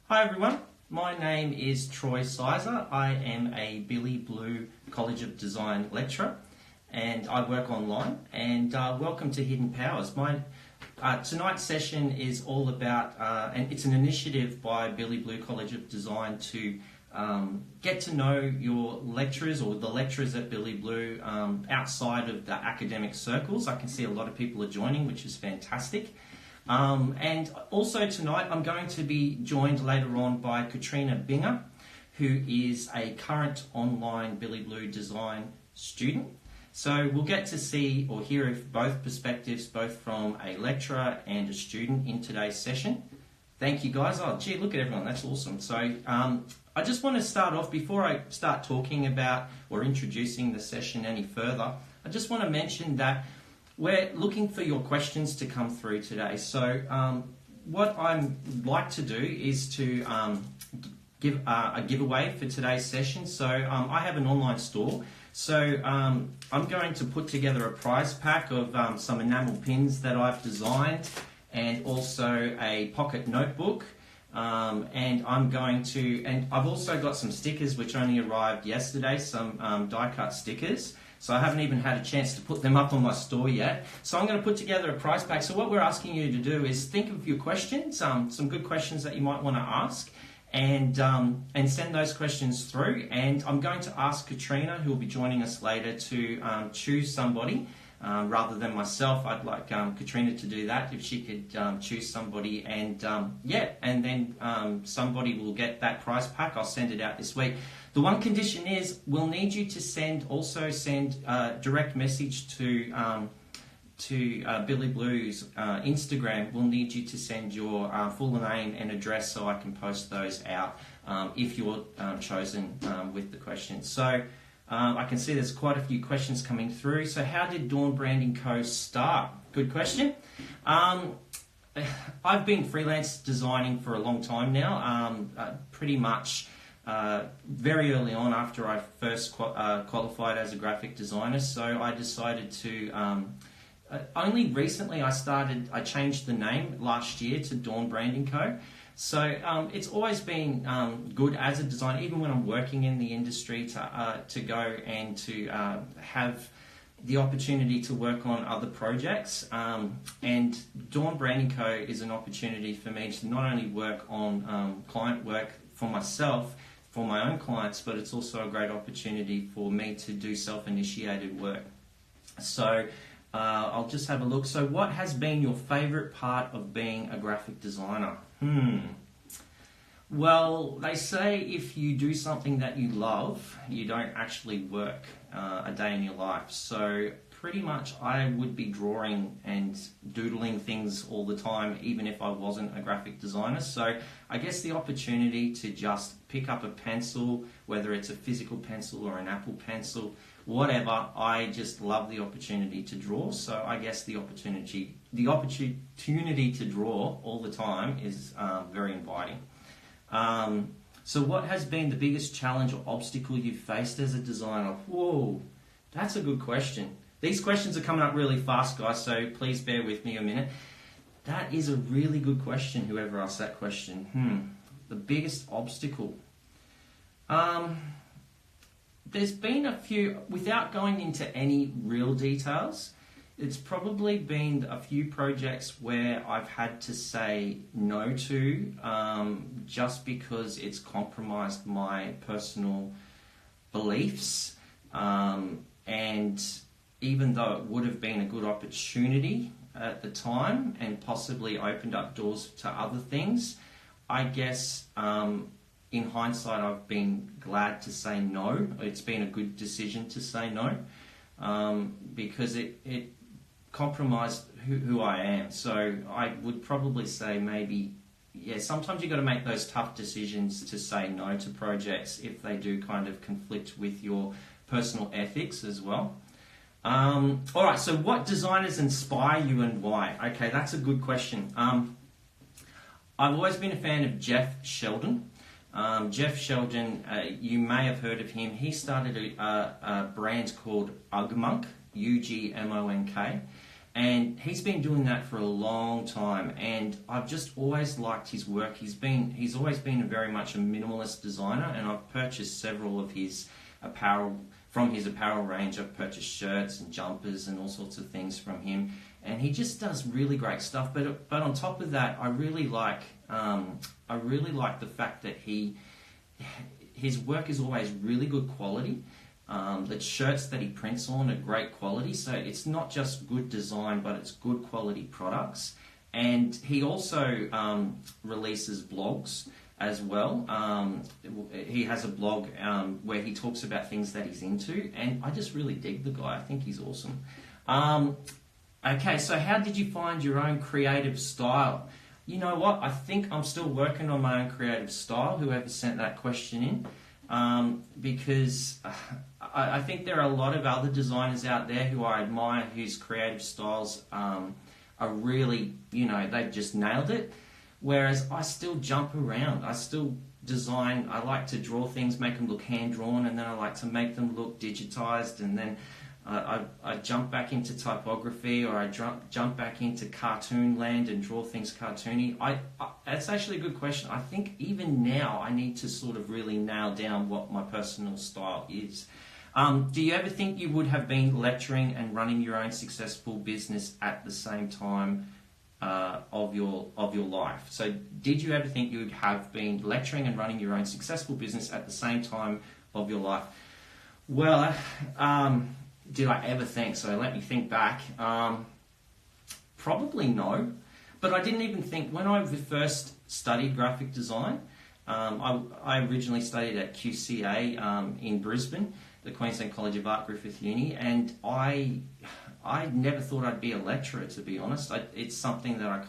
Hi everyone, my name is Troy Sizer. I am a Billy Blue College of Design lecturer and I work online, and welcome to Hidden Powers. Tonight's session is all about, and it's an initiative by Billy Blue College of Design to get to know your lecturers or the lecturers at Billy Blue outside of the academic circles. I can see a lot of people are joining, which is fantastic. And also tonight I'm going to be joined later on by Katrina Binger, who is a current online Billy Blue design student. So we'll get to see or hear both perspectives, both from a lecturer and a student in today's session. Thank you guys. Oh gee, look at everyone, that's awesome. So I just want to start off, before I start talking about or introducing the session any further, I just want to mention that we're looking for your questions to come through today. So what I'd like to do is to give a giveaway for today's session. So I have an online store. So I'm going to put together a prize pack of some enamel pins that I've designed, and also a pocket notebook. And I've also got some stickers which only arrived yesterday, some die-cut stickers. So I haven't even had a chance to put them up on my store yet. So I'm going to put together a prize pack. So what we're asking you to do is think of your questions, some good questions that you might want to ask, and send those questions through. And I'm going to ask Katrina, who will be joining us later, to choose somebody. Rather than myself, I'd like Katrina to do that, if she could choose somebody, and then somebody will get that prize pack. I'll send it out this week. The one condition is we'll need you to send direct message to Billy Blue's Instagram. We'll need you to send your full name and address so I can post those out if you're chosen with the questions. So I can see there's quite a few questions coming through. So how did Dawn Branding Co. start? Good question. I've been freelance designing for a long time now, pretty much very early on after I first qualified as a graphic designer. So I decided to, only recently I changed the name last year to Dawn Branding Co. So it's always been good as a designer, even when I'm working in the industry, to go and to have the opportunity to work on other projects. And Dawn Branding Co. is an opportunity for me to not only work on client work for myself, for my own clients, but it's also a great opportunity for me to do self-initiated work. So I'll just have a look. So what has been your favourite part of being a graphic designer? Well, they say if you do something that you love, you don't actually work a day in your life. So pretty much I would be drawing and doodling things all the time, even if I wasn't a graphic designer. So I guess the opportunity to just pick up a pencil, whether it's a physical pencil or an Apple pencil, whatever, I just love the opportunity to draw. So I guess the opportunity to draw all the time is very inviting. So what has been the biggest challenge or obstacle you've faced as a designer? Whoa, that's a good question. These questions are coming up really fast, guys, so please bear with me a minute. That is a really good question, whoever asked that question. The biggest obstacle. There's been a few, without going into any real details, it's probably been a few projects where I've had to say no to just because it's compromised my personal beliefs. And even though it would have been a good opportunity at the time and possibly opened up doors to other things, I guess in hindsight I've been glad to say no. It's been a good decision to say no because it compromised who I am. So I would probably say maybe, sometimes you've got to make those tough decisions to say no to projects if they do kind of conflict with your personal ethics as well. Alright, so what designers inspire you and why? Okay, that's a good question. I've always been a fan of Jeff Sheldon. Jeff Sheldon, you may have heard of him. He started a brand called Ugmonk, Ugmonk, And he's been doing that for a long time, and I've just always liked his work. He's always been very much a minimalist designer, and I've purchased several of his apparel from his apparel range. I've purchased shirts and jumpers and all sorts of things from him, and he just does really great stuff. But on top of that, I really like the fact that his work is always really good quality. The shirts that he prints on are great quality, so it's not just good design, but it's good quality products. And he also releases blogs as well. He has a blog where he talks about things that he's into, and I just really dig the guy. I think he's awesome. Okay, so how did you find your own creative style? You know what? I think I'm still working on my own creative style, whoever sent that question in, because I think there are a lot of other designers out there who I admire, whose creative styles are really, they've just nailed it. Whereas I still jump around. I still design. I like to draw things, make them look hand-drawn, and then I like to make them look digitized, and then I jump back into typography, or I jump back into cartoon land and draw things cartoony. That's actually a good question. I think even now I need to sort of really nail down what my personal style is. Do you ever think you would have been lecturing and running your own successful business at the same time of your life? So did you ever think you would have been lecturing and running your own successful business at the same time of your life? Well, did I ever think so? Let me think back. Probably no. But I didn't even think, when I first studied graphic design, I originally studied at QCA in Brisbane, the Queensland College of Art Griffith Uni, and I never thought I'd be a lecturer, to be honest. It's something that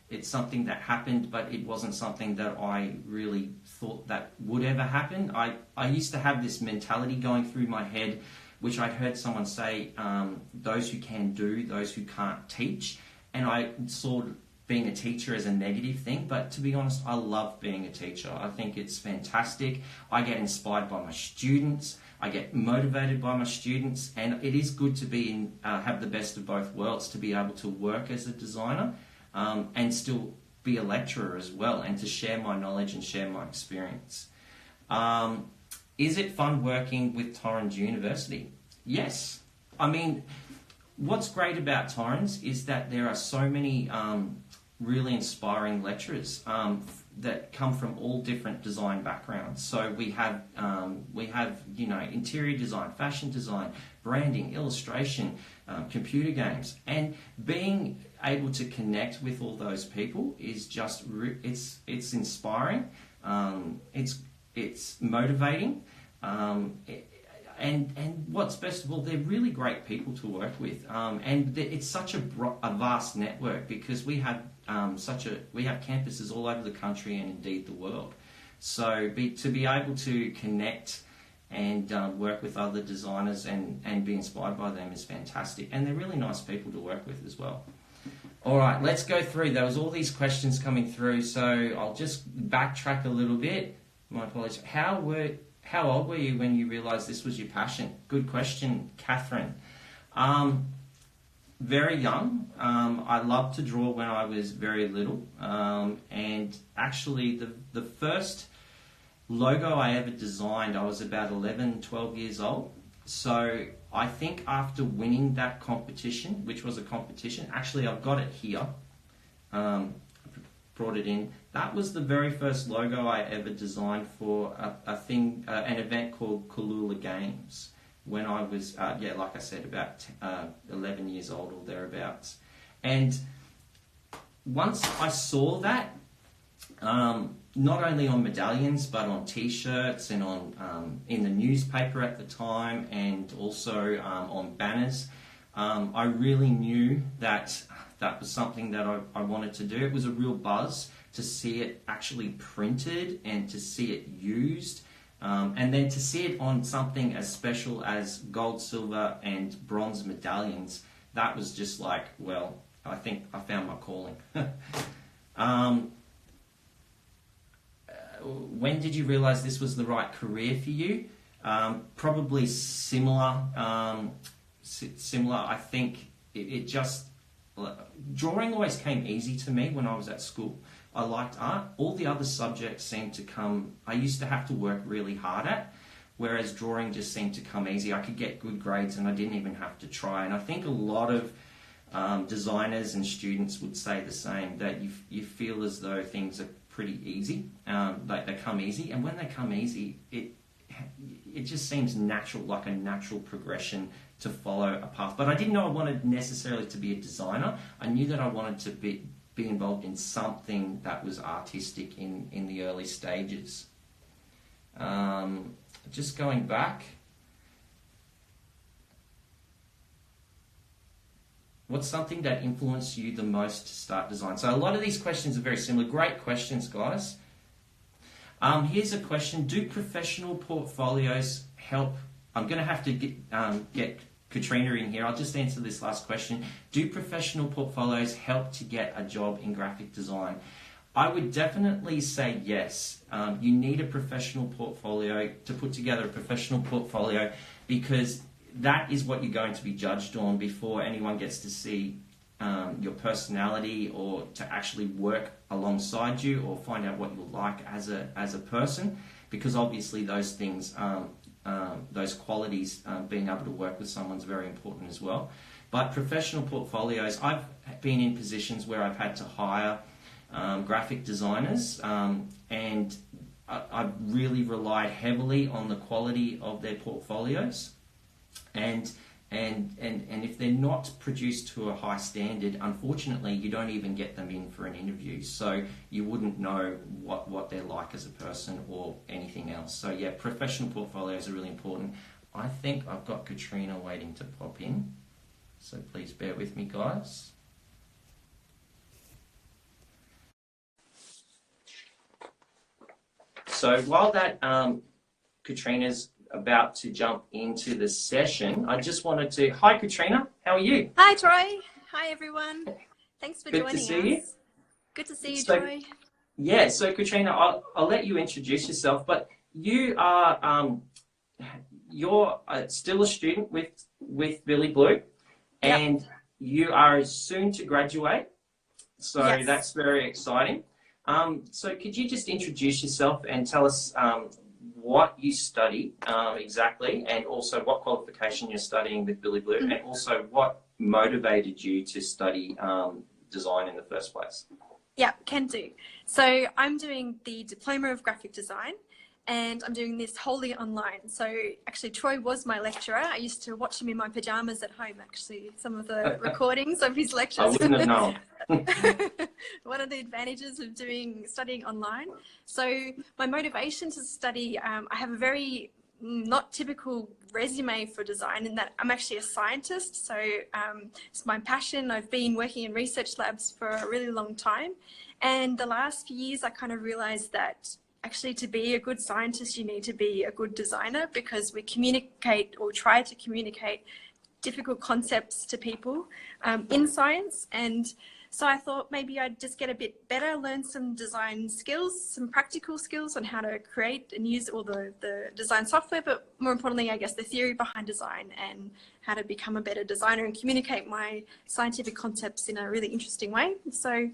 it's something that happened, but it wasn't something that I really thought that would ever happen. I used to have this mentality going through my head, which I'd heard someone say, those who can do, those who can't teach. And I saw being a teacher as a negative thing, but to be honest, I love being a teacher. I think it's fantastic. I get inspired by my students. I get motivated by my students, and it is good to have the best of both worlds, to be able to work as a designer and still be a lecturer as well, and to share my knowledge and share my experience. Is it fun working with Torrens University? Yes. I mean, what's great about Torrens is that there are so many really inspiring lecturers that come from all different design backgrounds. So we have interior design, fashion design, branding, illustration, computer games, and being able to connect with all those people is just it's inspiring. It's motivating, and what's best of all, they're really great people to work with, and it's such a vast network, because we have campuses all over the country and indeed the world. So to be able to connect and work with other designers and be inspired by them is fantastic, and they're really nice people to work with as well. All right, let's go through. There was all these questions coming through, so I'll just backtrack a little bit. My apologies. How old were you when you realised this was your passion? Good question, Catherine. Very young. I loved to draw when I was very little, and actually the first logo I ever designed, I was about 11, 12 years old. So I think after winning that competition, which was a competition, actually I've got it here, brought it in. That was the very first logo I ever designed for an event called Kalula Games, when I was, like I said, about 11 years old or thereabouts. And once I saw that, not only on medallions, but on T-shirts and on in the newspaper at the time, and also on banners, I really knew that that was something that I wanted to do. It was a real buzz to see it actually printed and to see it used, and then to see it on something as special as gold, silver, and bronze medallions. That was just like, well, I think I found my calling. When did you realise this was the right career for you? Probably similar. I think it just, drawing always came easy to me when I was at school. I liked art. All the other subjects seemed to come, I used to have to work really hard at, whereas drawing just seemed to come easy. I could get good grades and I didn't even have to try. And I think a lot of designers and students would say the same, that you feel as though things are pretty easy, like they come easy, and when they come easy, it just seems natural, like a natural progression to follow a path. But I didn't know I wanted necessarily to be a designer. I knew that I wanted to be involved in something that was artistic in the early stages. Just going back, what's something that influenced you the most to start design? So a lot of these questions are very similar. Great questions, guys. Here's a question. Do professional portfolios help? I'm going to have to get Katrina in here. I'll just answer this last question. Do professional portfolios help to get a job in graphic design? I would definitely say yes. You need a professional portfolio to put together a professional portfolio, because that is what you're going to be judged on before anyone gets to see your personality, or to actually work alongside you, or find out what you're like as a person, because obviously those things, those qualities, being able to work with someone's very important as well. But professional portfolios, I've been in positions where I've had to hire graphic designers, and I've really relied heavily on the quality of their portfolios. And if they're not produced to a high standard, unfortunately, you don't even get them in for an interview. So you wouldn't know what they're like as a person or anything else. So yeah, professional portfolios are really important. I think I've got Katrina waiting to pop in. So please bear with me, guys. So while that Katrina's about to jump into the session, I just wanted to... Hi, Katrina. How are you? Hi, Troy. Hi, everyone. Thanks for joining us. Good to see you. Good to see you, Troy. Yeah, so Katrina, I'll let you introduce yourself, but you are you're still a student with Billy Blue, and yep, you are soon to graduate. So yes, that's very exciting. So could you just introduce yourself and tell us what you study exactly, and also what qualification you're studying with Billy Blue, and also what motivated you to study design in the first place? Yeah, can do. So I'm doing the Diploma of Graphic Design, and I'm doing this wholly online. So actually, Troy was my lecturer. I used to watch him in my pajamas at home, actually, some of the recordings of his lectures. I wouldn't have known. One of the advantages of studying online. So my motivation to study, I have a very not typical resume for design, in that I'm actually a scientist. So it's my passion. I've been working in research labs for a really long time. And the last few years, I kind of realized that actually to be a good scientist, you need to be a good designer, because we communicate, or try to communicate, difficult concepts to people in science. And so I thought maybe I'd just get a bit better, learn some design skills, some practical skills on how to create and use all the design software, but more importantly, I guess, the theory behind design and how to become a better designer and communicate my scientific concepts in a really interesting way. So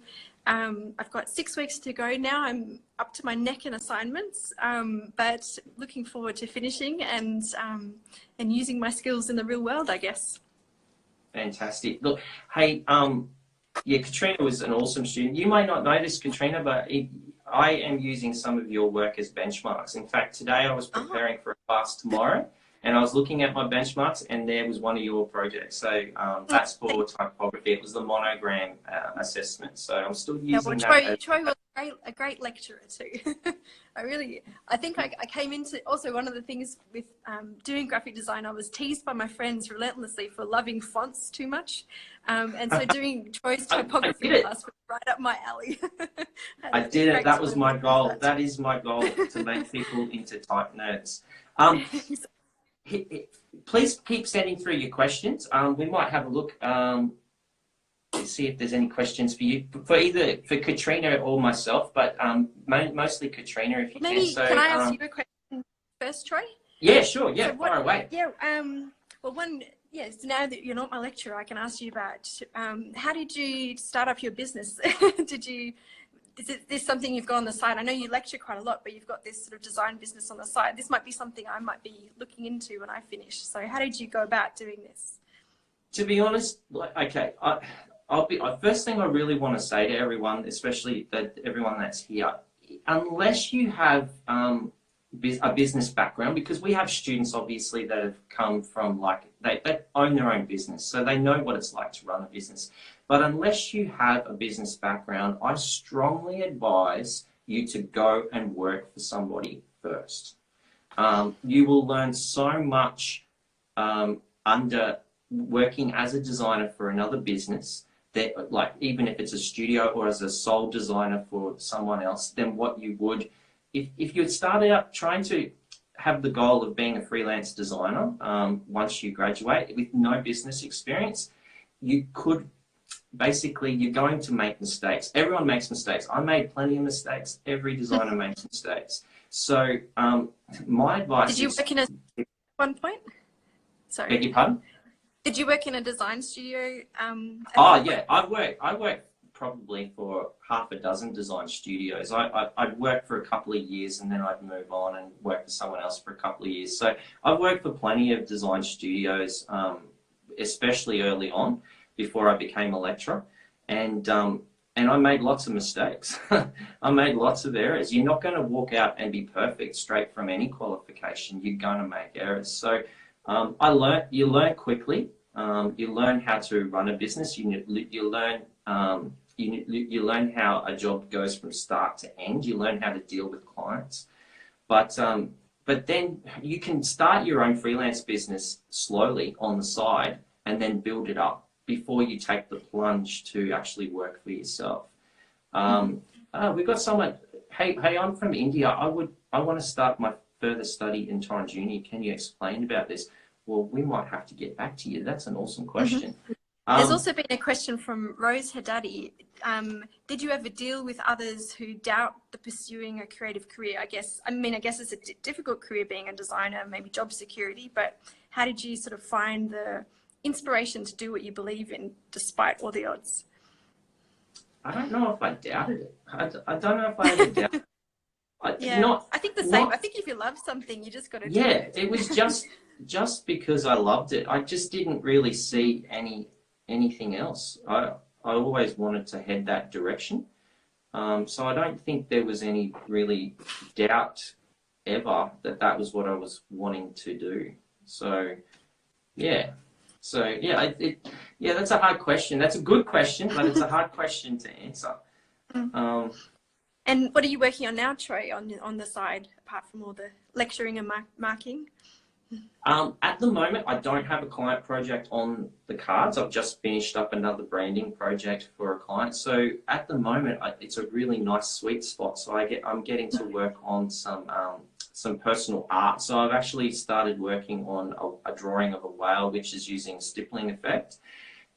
I've got 6 weeks to go now. I'm up to my neck in assignments, but looking forward to finishing and using my skills in the real world, I guess. Fantastic. Look, hey, yeah, Katrina was an awesome student. You may not know this, Katrina, but I am using some of your work as benchmarks. In fact, today I was preparing for a class tomorrow, and I was looking at my benchmarks, and there was one of your projects. So that's for typography. It was the monogram assessment. So I'm still using that. Troy was a great lecturer too. I think I came into, also one of the things with doing graphic design, I was teased by my friends relentlessly for loving fonts too much. And so doing Troy's typography class was right up my alley. I did it. That was my goal. That is my goal, to make people into type nerds. Please keep sending through your questions. We might have a look to see if there's any questions for you, for Katrina or myself, but mostly Katrina, if you can. So, can I ask you a question first, Troy? Yeah, sure. Yeah, so far away. Yeah. Well, yes, now that you're not my lecturer, I can ask you about how did you start up your business? Is this something you've got on the side? I know you lecture quite a lot, but you've got this sort of design business on the side. This might be something I might be looking into when I finish. So how did you go about doing this? To be honest, okay, first thing I really want to say to everyone, especially everyone that's here, unless you have a business background, because we have students obviously that have come from they own their own business, so they know what it's like to run a business. But unless you have a business background, I strongly advise you to go and work for somebody first. You will learn so much under working as a designer for another business, that even if it's a studio or as a sole designer for someone else, than what you would if you had started out trying to have the goal of being a freelance designer. Once you graduate with no business experience, you're going to make mistakes. Everyone makes mistakes. I made plenty of mistakes. Every designer makes mistakes. So my advice Did you work in at one point? Sorry. Beg your pardon? Did you work in a design studio? Yeah, I worked probably for half a dozen design studios. I'd work for a couple of years and then I'd move on and work for someone else for a couple of years. So I've worked for plenty of design studios, especially early on before I became a lecturer. And I made lots of mistakes. I made lots of errors. You're not going to walk out and be perfect straight from any qualification. You're going to make errors. So you learn quickly. You learn how to run a business. You learn you learn how a job goes from start to end. You learn how to deal with clients. But then you can start your own freelance business slowly on the side and then build it up before you take the plunge to actually work for yourself. We've got someone, hey, I'm from India. I want to start my further study in Torrens Uni. Can you explain about this? Well, we might have to get back to you. That's an awesome question. There's also been a question from Rose Haddadi. Did you ever deal with others who doubt the pursuing a creative career? I guess it's a difficult career being a designer, maybe job security, but how did you sort of find the inspiration to do what you believe in despite all the odds? I don't know if I doubted it. I don't know if I ever doubted it. I think the same. I think if you love something, you just got to do it. Yeah, it was just because I loved it. I just didn't really see anything else. I always wanted to head that direction. So I don't think there was any really doubt ever that was what I was wanting to do. So, yeah. That's a hard question. That's a good question, but it's a hard question to answer. And what are you working on now, Troy, on the side, apart from all the lecturing and marking? At the moment, I don't have a client project on the cards. I've just finished up another branding project for a client. So at the moment, it's a really nice sweet spot. So I'm getting to work on some personal art. So I've actually started working on a drawing of a whale, which is using stippling effect.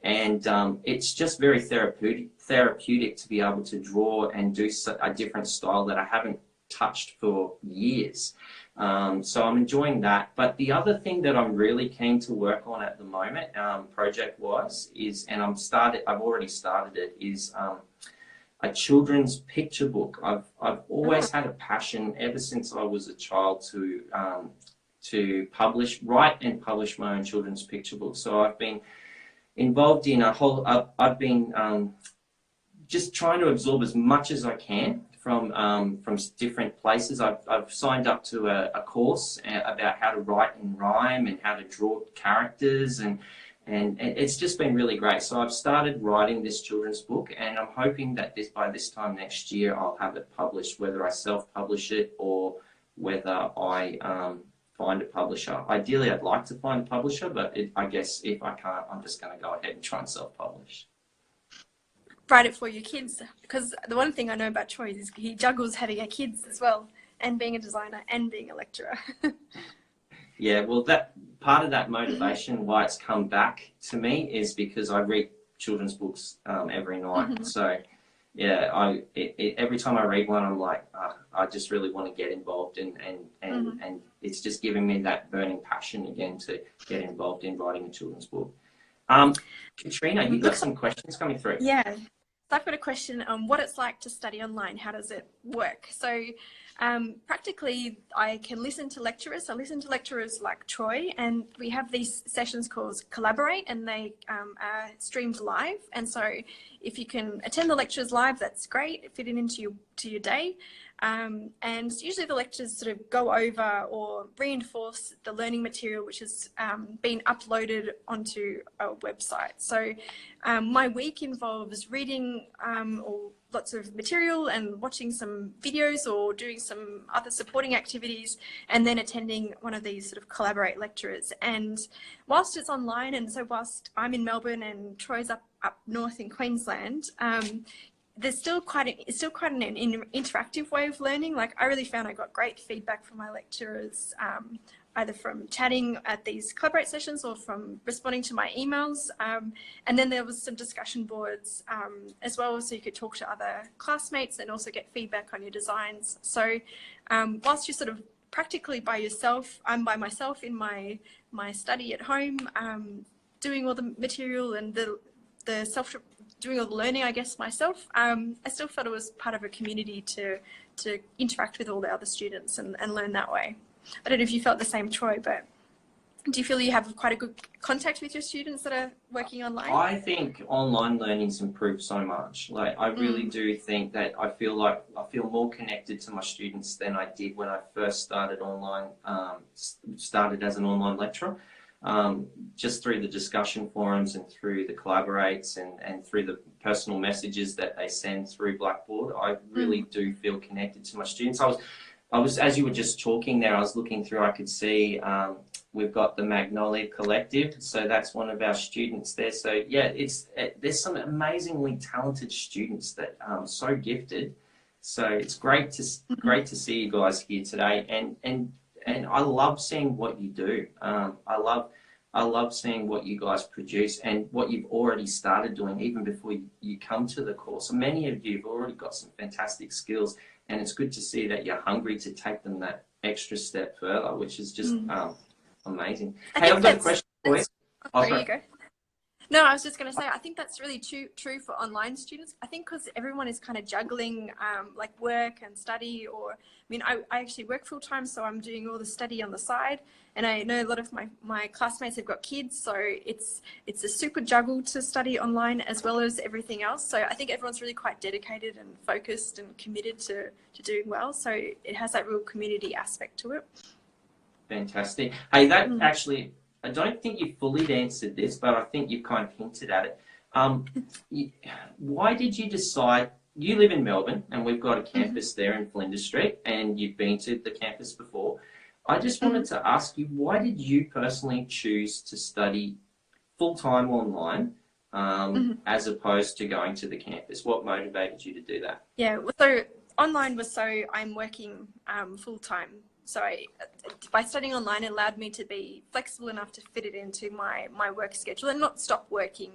And it's just very therapeutic to be able to draw and do a different style that I haven't touched for years. So I'm enjoying that. But the other thing that I'm really keen to work on at the moment, project-wise, I've already started it, is a children's picture book. I've always had a passion ever since I was a child to write and publish my own children's picture book. So I've been involved in I've been just trying to absorb as much as I can from different places. I've signed up to a course about how to write in rhyme and how to draw characters, and it's just been really great. So I've started writing this children's book, and I'm hoping that by this time next year I'll have it published, whether I self-publish it or whether I find a publisher. Ideally, I'd like to find a publisher, but I guess if I can't, I'm just going to go ahead and try and self-publish. Write it for your kids, because the one thing I know about Troy is he juggles having a kids as well, and being a designer and being a lecturer. Yeah, well, that part of that motivation why it's come back to me is because I read children's books every night. So every time I read one, I'm like, I just really want to get involved, and it's just giving me that burning passion again to get involved in writing a children's book. Katrina, you got some questions coming through. Yeah. So I've got a question on what it's like to study online. How does it work? So practically, I can listen to lecturers. I listen to lecturers like Troy, and we have these sessions called Collaborate, and they are streamed live. And so if you can attend the lectures live, that's great, fit it into your day. And usually the lectures sort of go over or reinforce the learning material which has been uploaded onto a website. So my week involves reading or lots of material and watching some videos or doing some other supporting activities, and then attending one of these sort of Collaborate lecturers. And whilst it's online, and so whilst I'm in Melbourne and Troy's up north in Queensland, there's still quite an interactive way of learning. Like, I really found I got great feedback from my lecturers, either from chatting at these Collaborate sessions or from responding to my emails. And then there was some discussion boards as well, so you could talk to other classmates and also get feedback on your designs. So whilst you're sort of practically by yourself, I'm by myself in my study at home, doing all the material and doing all the learning, I guess, myself. I still felt it was part of a community to interact with all the other students and learn that way. I don't know if you felt the same, Troy, but do you feel you have quite a good contact with your students that are working online? I think online learning's improved so much. Like, I really do think that I feel more connected to my students than I did when I first started online, started as an online lecturer. Just through the discussion forums and through the collaborates and through the personal messages that they send through Blackboard, I really do feel connected to my students. I was, as you were just talking there, I was looking through, I could see we've got the Magnolia Collective, so that's one of our students there. So yeah, there's some amazingly talented students that are so gifted. So it's great to see you guys here today, and I love seeing what you do. I love seeing what you guys produce and what you've already started doing even before you come to the course. So many of you have already got some fantastic skills, and it's good to see that you're hungry to take them that extra step further, which is just amazing. Hey, I've got a question for you. There you go. No, I was just going to say, I think that's really true for online students. I think because everyone is kind of juggling like work and study, or, I mean, I actually work full time, so I'm doing all the study on the side. And I know a lot of my classmates have got kids, so it's a super juggle to study online as well as everything else. So I think everyone's really quite dedicated and focused and committed to doing well. So it has that real community aspect to it. Fantastic. Hey, that actually, I don't think you fully answered this, but I think you kind of hinted at it. Why did you decide, you live in Melbourne and we've got a campus there in Flinders Street, and you've been to the campus before. I just wanted to ask you, why did you personally choose to study full-time online as opposed to going to the campus? What motivated you to do that? Yeah, so online was so I'm working full-time. So by studying online, it allowed me to be flexible enough to fit it into my work schedule and not stop working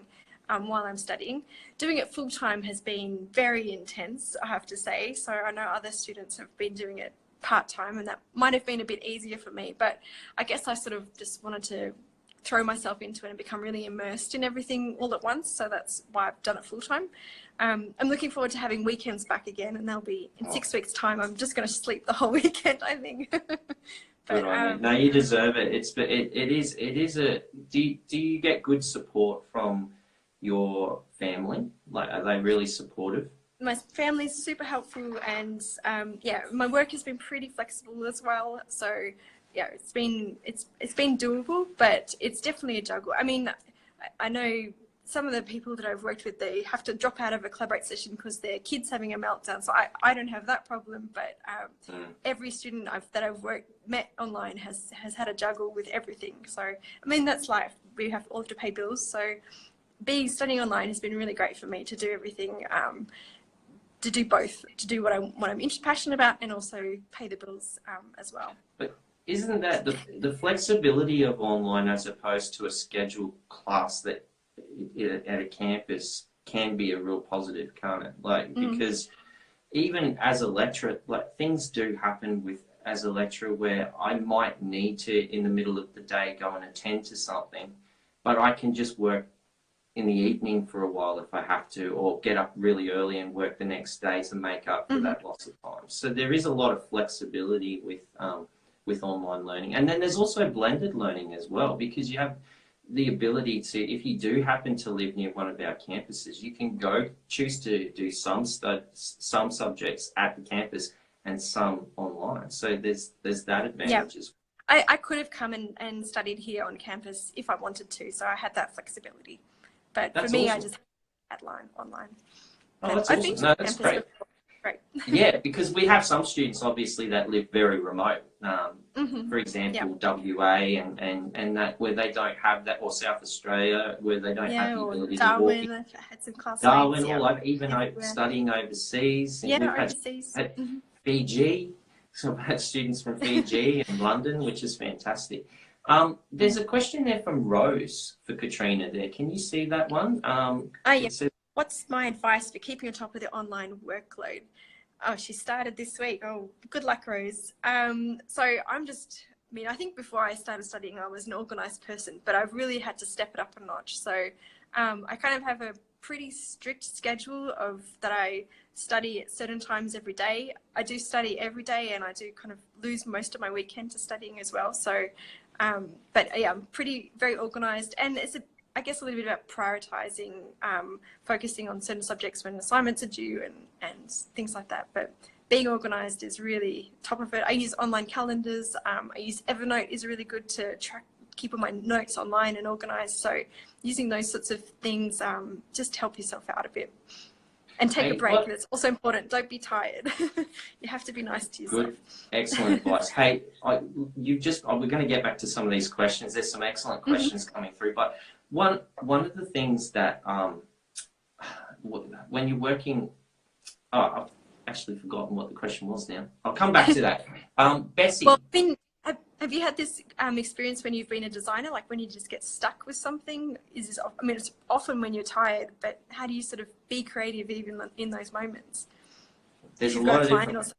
while I'm studying. Doing it full-time has been very intense, I have to say. So I know other students have been doing it part-time, and that might have been a bit easier for me. But I guess I sort of just wanted to throw myself into it and become really immersed in everything all at once. So that's why I've done it full-time. I'm looking forward to having weekends back again, and they'll be in 6 weeks' time. I'm just going to sleep the whole weekend, I think. But, no, you deserve it. It is a. Do you get good support from your family? Like, are they really supportive? My family's super helpful, and yeah, my work has been pretty flexible as well. So yeah, it's been doable, but it's definitely a juggle. I mean, I know some of the people that I've worked with, they have to drop out of a Collaborate session because their kid's having a meltdown. So I don't have that problem, but every student that I've met online has had a juggle with everything. So, I mean, that's life. We all have to pay bills. So studying online has been really great for me to do everything, to do both, to do what I'm passionate about and also pay the bills as well. But isn't that the flexibility of online as opposed to a scheduled class that at a campus can be a real positive, can't it? Like, because even as a lecturer, like things do happen with as a lecturer where I might need to in the middle of the day go and attend to something, but I can just work in the evening for a while if I have to, or get up really early and work the next day to make up for that loss of time. So there is a lot of flexibility with online learning. And then there's also blended learning as well, because you have the ability to, if you do happen to live near one of our campuses, you can choose to do some subjects at the campus and some online. So there's that advantage as well. I could have come and studied here on campus if I wanted to, so I had that flexibility. But for me, I just had online. Oh, that's awesome. No, that's great. Great. Yeah, because we have some students obviously that live very remote. For example, WA and that where they don't have that, or South Australia where they don't have the ability Darwin, to walk. I've had some classmates. Darwin, all over, even studying overseas. And we've overseas. Had Fiji. So I've had students from Fiji and London, which is fantastic. There's a question there from Rose for Katrina there. Can you see that one? Yes. What's my advice for keeping on top of the online workload? Oh, she started this week. Oh, good luck, Rose. So I think before I started studying, I was an organized person, but I've really had to step it up a notch. So I kind of have a pretty strict schedule that I study at certain times every day. I do study every day, and I do kind of lose most of my weekend to studying as well. So, but yeah, I'm very organized, and it's I guess a little bit about prioritizing, focusing on certain subjects when assignments are due and things like that. But being organized is really top of it. I use online calendars. I use Evernote is really good to keep all my notes online and organized. So using those sorts of things, just help yourself out a bit. And take a break. That's also important. Don't be tired. You have to be nice to yourself. Good. Excellent advice. Hey, we're going to get back to some of these questions. There's some excellent questions coming through. But one of the things that when you're working, I've actually forgotten what the question was now. I'll come back to that. Bessie. Well, have you had this experience when you've been a designer, like when you just get stuck with something? It's often when you're tired, but how do you sort of be creative even in those moments? There's a lot of different...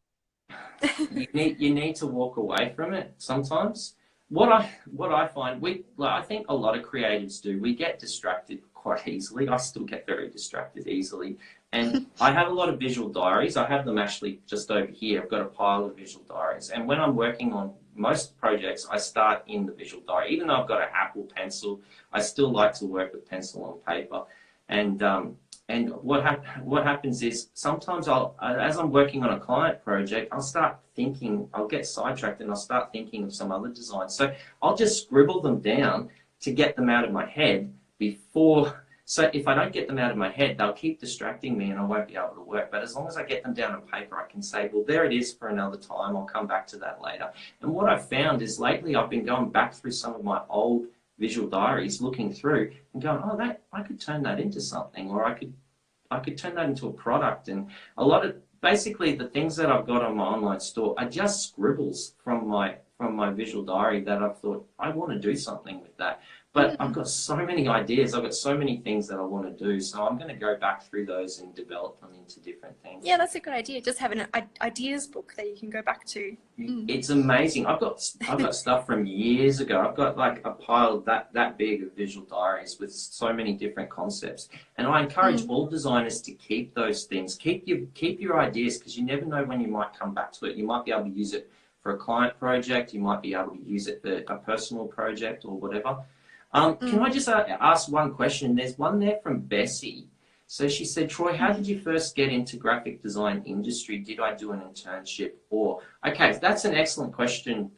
you need to walk away from it sometimes. What I find, I think a lot of creatives do, we get distracted quite easily. I still get very distracted easily. And I have a lot of visual diaries. I have them actually just over here. I've got a pile of visual diaries. And when I'm working on most projects, I start in the visual diary. Even though I've got an Apple Pencil, I still like to work with pencil on paper. And what happens is sometimes as I'm working on a client project, I'll get sidetracked and I'll start thinking of some other designs. So I'll just scribble them down to get them out of my head before. So if I don't get them out of my head, they'll keep distracting me and I won't be able to work. But as long as I get them down on paper, I can say, well, there it is for another time. I'll come back to that later. And what I've found is lately I've been going back through some of my old visual diaries, looking through and going, oh, I could turn that into something, or I could turn that into a product. And a lot of, basically the things that I've got on my online store are just scribbles from my visual diary that I've thought, I want to do something with that. But I've got so many ideas. I've got so many things that I want to do. So I'm going to go back through those and develop them into different things. Yeah, that's a good idea. Just have an ideas book that you can go back to. It's amazing. I've got stuff from years ago. I've got like a pile that big of visual diaries with so many different concepts. And I encourage all designers to keep those things. Keep your ideas, because you never know when you might come back to it. You might be able to use it for a client project. You might be able to use it for a personal project or whatever. Can I just ask one question? There's one there from Bessie. So she said, Troy, how did you first get into graphic design industry? Did I do an internship? Okay, that's an excellent question,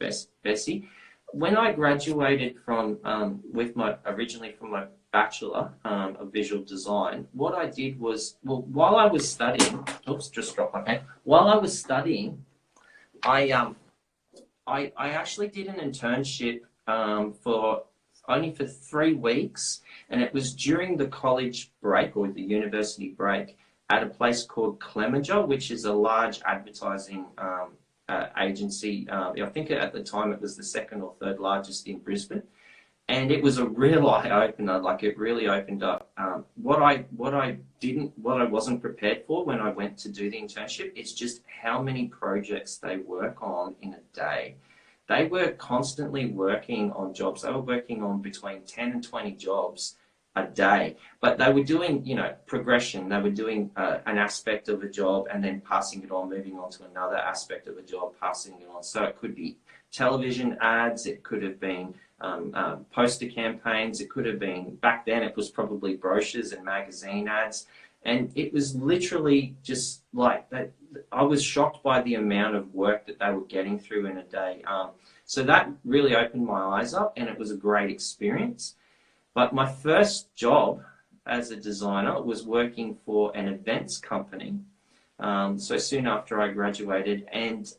Bessie. When I graduated from originally from my Bachelor of Visual Design, what I did was, while I was studying, just dropped my pen. While I was studying, I actually did an internship only for 3 weeks, and it was during the college break or the university break at a place called Clemenger, which is a large advertising agency. I think at the time it was the second or third largest in Brisbane. And it was a real eye opener. Like, it really opened up what I wasn't prepared for when I went to do the internship. It's just how many projects they work on in a day. They were constantly working on jobs. They were working on between 10 and 20 jobs a day, but they were doing, you know, progression. They were doing an aspect of a job and then passing it on, moving on to another aspect of a job, passing it on. So it could be television ads, it could have been poster campaigns, it could have been, back then it was probably brochures and magazine ads, and it was literally just like that. I was shocked by the amount of work that they were getting through in a day. So that really opened my eyes up, and it was a great experience. But my first job as a designer was working for an events company. So soon after I graduated, and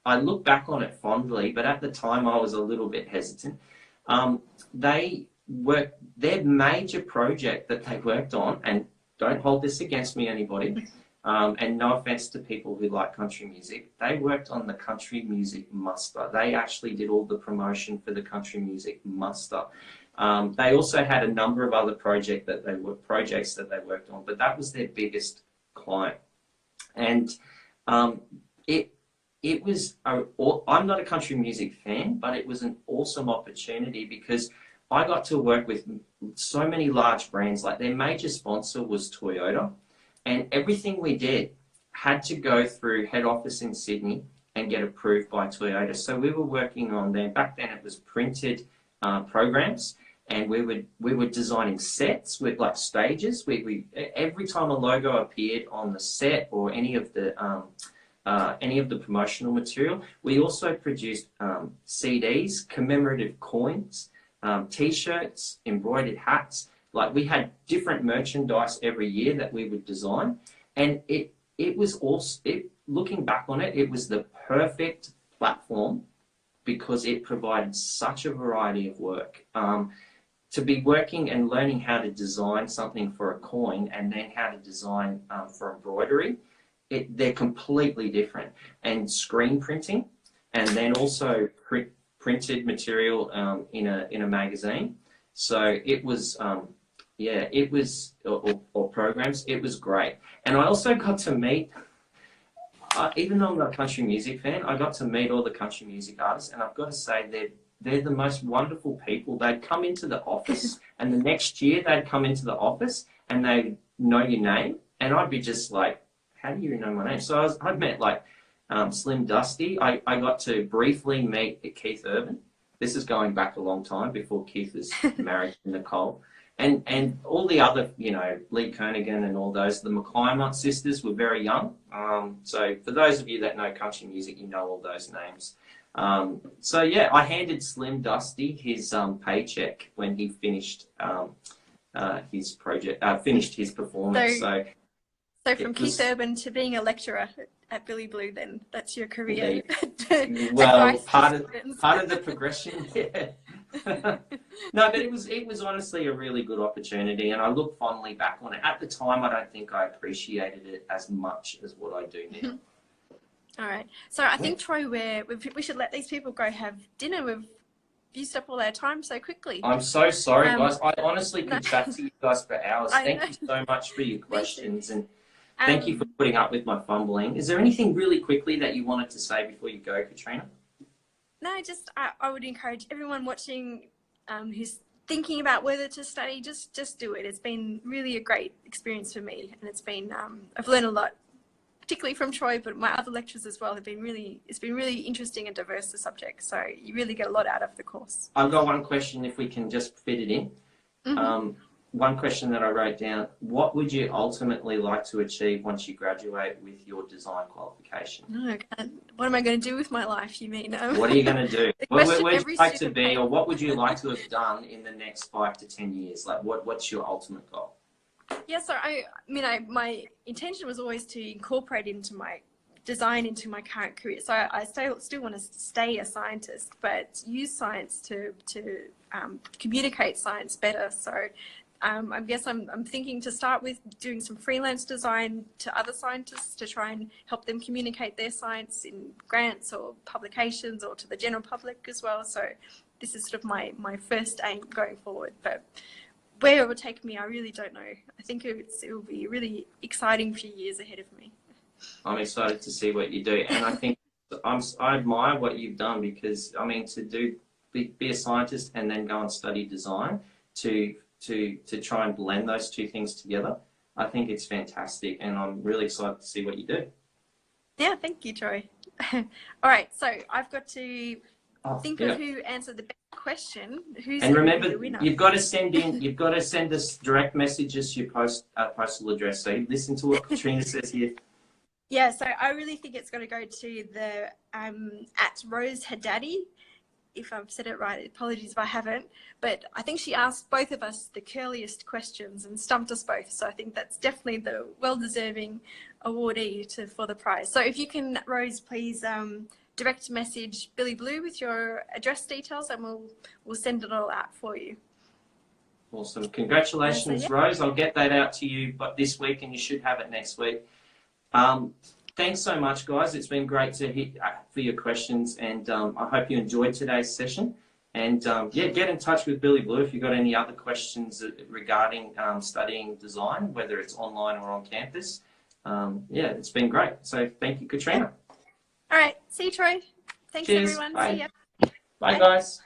I look back on it fondly, but at the time I was a little bit hesitant. Their major project that they worked on, and don't hold this against me, anybody, and no offense to people who like country music, they worked on the country music muster. They actually did all the promotion for the country music muster. They also had a number of other projects that they worked on, but that was their biggest client. And it was, I'm not a country music fan, but it was an awesome opportunity because I got to work with so many large brands. Like, their major sponsor was Toyota, and everything we did had to go through head office in Sydney and get approved by Toyota. So we were working on them. Back then it was printed programs, and we were designing sets with, like, stages. Every time a logo appeared on the set or any of the promotional material, we also produced CDs, commemorative coins, T-shirts, embroidered hats. Like, we had different merchandise every year that we would design, and it was also, looking back on it, it was the perfect platform because it provided such a variety of work. To be working and learning how to design something for a coin and then how to design for embroidery, they're completely different. And screen printing, and then also printed material in a magazine. So it was, or programs. It was great. And I also got to meet, even though I'm not a country music fan, I got to meet all the country music artists, and I've got to say they're the most wonderful people. They'd come into the office, and the next year they'd come into the office and they'd know your name, and I'd be just like, how do you know my name? So I'd met, like, Slim Dusty. I got to briefly meet Keith Urban. This is going back a long time, before Keith was married to Nicole. And all the other, you know, Lee Kernaghan and all those, the McClymont sisters were very young. So for those of you that know country music, you know all those names. So yeah, I handed Slim Dusty his paycheck when he finished his project, finished his performance. So from Keith Urban to being a lecturer at Billy Blue, then that's your career. Well, part of the progression, yeah. No, but it was honestly a really good opportunity, and I look fondly back on it. At the time, I don't think I appreciated it as much as what I do now. All right. So I think, Troy, we should let these people go have dinner. We've used up all our time so quickly. I'm so sorry, guys. I honestly could chat to you guys for hours. Thank you so much for your questions, and thank you for putting up with my fumbling. Is there anything really quickly that you wanted to say before you go, Katrina? No, just I would encourage everyone watching who's thinking about whether to study, just do it. It's been really a great experience for me, and it's been I've learned a lot, particularly from Troy, but my other lectures as well it's been really interesting and diverse, the subject. So you really get a lot out of the course. I've got one question, if we can just fit it in. Mm-hmm. One question that I wrote down: what would you ultimately like to achieve once you graduate with your design qualification? Oh, God. What am I going to do with my life, you mean? What are you going to do? Where would you like to be, or what would you like to have done in the next 5 to 10 years? Like, what's your ultimate goal? Yeah, so my intention was always to incorporate into my design into my current career. So I still want to stay a scientist, but use science to communicate science better. So I guess I'm thinking to start with doing some freelance design to other scientists to try and help them communicate their science in grants or publications, or to the general public as well. So this is sort of my first aim going forward. But where it will take me, I really don't know. I think it will be a really exciting few years ahead of me. I'm excited to see what you do, and I think I admire what you've done, because I mean, to be a scientist and then go and study design to try and blend those two things together, I think it's fantastic, and I'm really excited to see what you do. Yeah, thank you, Troy. All right, so I've got to think of who answered the best question. And remember, the winner? you've got to send us direct messages to your postal address. So listen to what Katrina says here. Yeah, so I really think it's got to go to the at Rose Haddadi. If I've said it right, apologies if I haven't. But I think she asked both of us the curliest questions and stumped us both. So I think that's definitely the well-deserving awardee for the prize. So if you can, Rose, please direct message Billy Blue with your address details, and we'll send it all out for you. Awesome. Congratulations, Rose. I'll get that out to you this week, and you should have it next week. Thanks so much, guys. It's been great to hear for your questions, and I hope you enjoyed today's session. And yeah, get in touch with Billy Blue if you've got any other questions regarding studying design, whether it's online or on campus. Yeah, it's been great. So thank you, Katrina. All right. See you, Troy. Thanks, Cheers. everyone. Bye. See ya. Bye, guys.